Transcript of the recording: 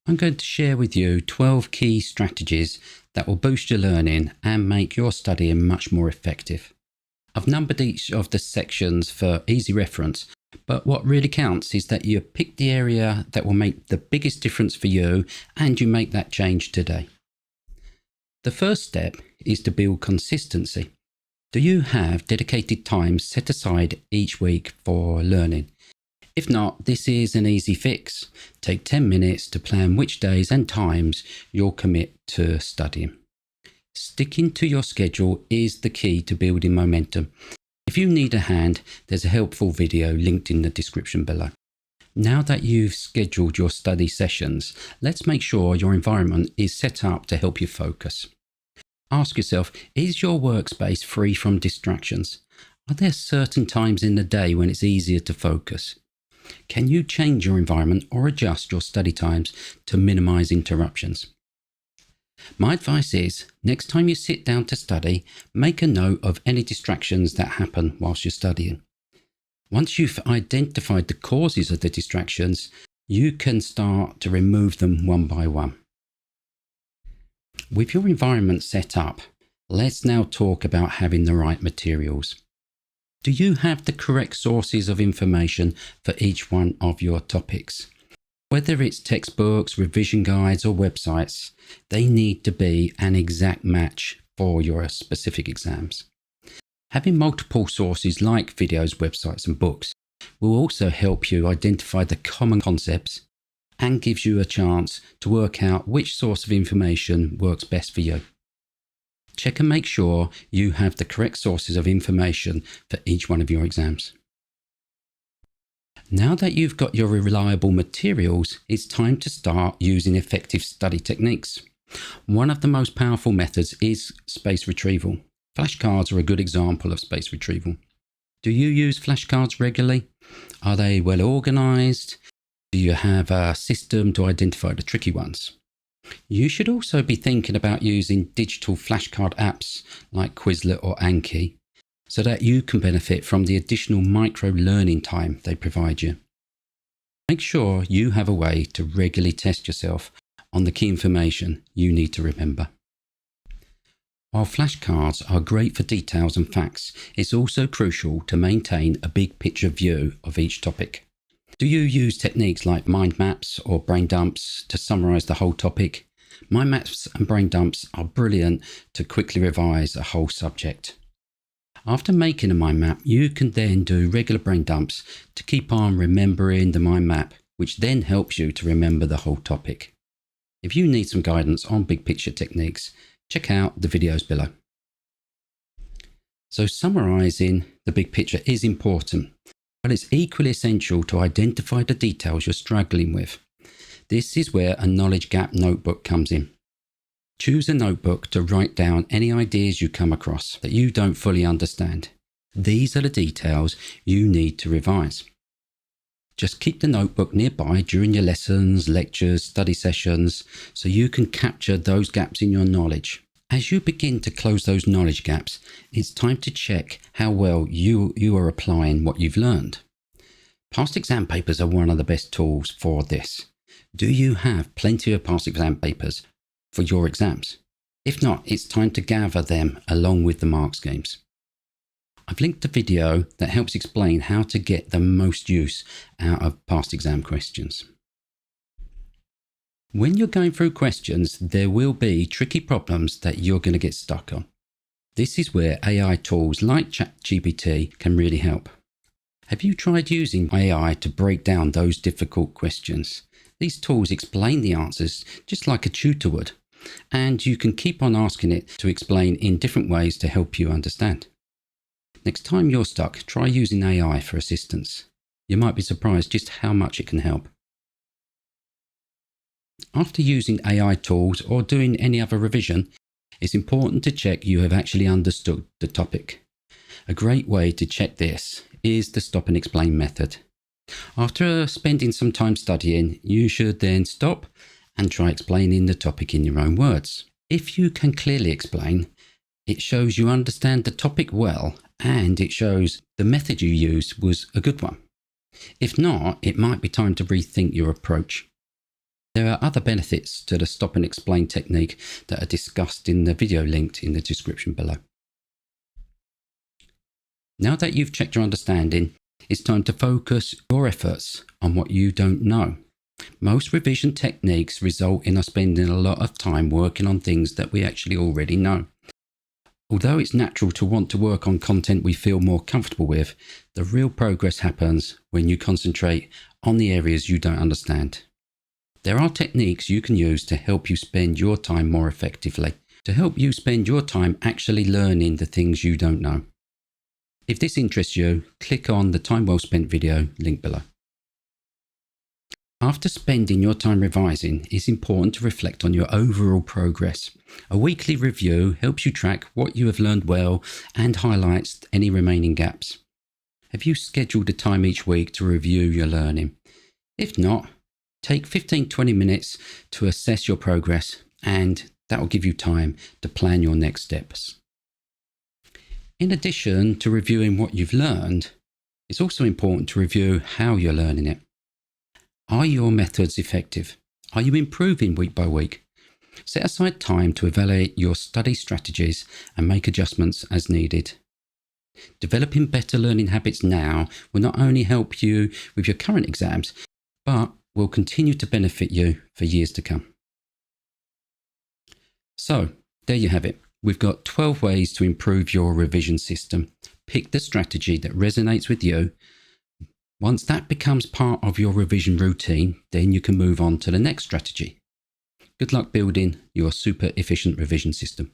I'm going to share with you 12 key strategies that will boost your learning and make your studying much more effective. I've numbered each of the sections for easy reference, but what really counts is that you pick the area that will make the biggest difference for you and you make that change today. The first step is to build consistency. Do you have dedicated time set aside each week for learning? If not, this is an easy fix. Take 10 minutes to plan which days and times you'll commit to studying. Sticking to your schedule is the key to building momentum. If you need a hand, there's a helpful video linked in the description below. Now that you've scheduled your study sessions, let's make sure your environment is set up to help you focus. Ask yourself, is your workspace free from distractions? Are there certain times in the day when it's easier to focus? Can you change your environment or adjust your study times to minimize interruptions? My advice is, next time you sit down to study, make a note of any distractions that happen whilst you're studying. Once you've identified the causes of the distractions, you can start to remove them one by one. With your environment set up, let's now talk about having the right materials. Do you have the correct sources of information for each one of your topics? Whether it's textbooks, revision guides or websites, they need to be an exact match for your specific exams. Having multiple sources like videos, websites and books will also help you identify the common concepts and gives you a chance to work out which source of information works best for you. Check and make sure you have the correct sources of information for each one of your exams. Now that you've got your reliable materials, it's time to start using effective study techniques. One of the most powerful methods is space retrieval. Flashcards are a good example of space retrieval. Do you use flashcards regularly? Are they well organized? Do you have a system to identify the tricky ones? You should also be thinking about using digital flashcard apps like Quizlet or Anki so that you can benefit from the additional micro-learning time they provide you. Make sure you have a way to regularly test yourself on the key information you need to remember. While flashcards are great for details and facts, it's also crucial to maintain a big picture view of each topic. Do you use techniques like mind maps or brain dumps to summarize the whole topic? Mind maps and brain dumps are brilliant to quickly revise a whole subject. After making a mind map, you can then do regular brain dumps to keep on remembering the mind map, which then helps you to remember the whole topic. If you need some guidance on big picture techniques, check out the videos below. So summarizing the big picture is important, but it's equally essential to identify the details you're struggling with. This is where a knowledge gap notebook comes in. Choose a notebook to write down any ideas you come across that you don't fully understand. These are the details you need to revise. Just keep the notebook nearby during your lessons, lectures, study sessions, so you can capture those gaps in your knowledge. As you begin to close those knowledge gaps, it's time to check how well you are applying what you've learned. Past exam papers are one of the best tools for this. Do you have plenty of past exam papers for your exams? If not, it's time to gather them along with the mark schemes. I've linked a video that helps explain how to get the most use out of past exam questions. When you're going through questions, there will be tricky problems that you're going to get stuck on. This is where AI tools like ChatGPT can really help. Have you tried using AI to break down those difficult questions? These tools explain the answers just like a tutor would, and you can keep on asking it to explain in different ways to help you understand. Next time you're stuck, try using AI for assistance. You might be surprised just how much it can help. After using AI tools or doing any other revision, it's important to check you have actually understood the topic. A great way to check this is the stop and explain method. After spending some time studying, you should then stop and try explaining the topic in your own words. If you can clearly explain, it shows you understand the topic well and it shows the method you used was a good one. If not, it might be time to rethink your approach. There are other benefits to the stop and explain technique that are discussed in the video linked in the description below. Now that you've checked your understanding, it's time to focus your efforts on what you don't know. Most revision techniques result in us spending a lot of time working on things that we actually already know. Although it's natural to want to work on content we feel more comfortable with, the real progress happens when you concentrate on the areas you don't understand. There are techniques you can use to help you spend your time more effectively, to help you spend your time actually learning the things you don't know. If this interests you, click on the Time Well Spent video link below. After spending your time revising, it's important to reflect on your overall progress. A weekly review helps you track what you have learned well and highlights any remaining gaps. Have you scheduled a time each week to review your learning? If not, take 15-20 minutes to assess your progress, and that will give you time to plan your next steps. In addition to reviewing what you've learned, it's also important to review how you're learning it. Are your methods effective? Are you improving week by week? Set aside time to evaluate your study strategies and make adjustments as needed. Developing better learning habits now will not only help you with your current exams, but will continue to benefit you for years to come. So, there you have it. We've got 12 ways to improve your revision system. Pick the strategy that resonates with you. Once that becomes part of your revision routine, then you can move on to the next strategy. Good luck building your super efficient revision system.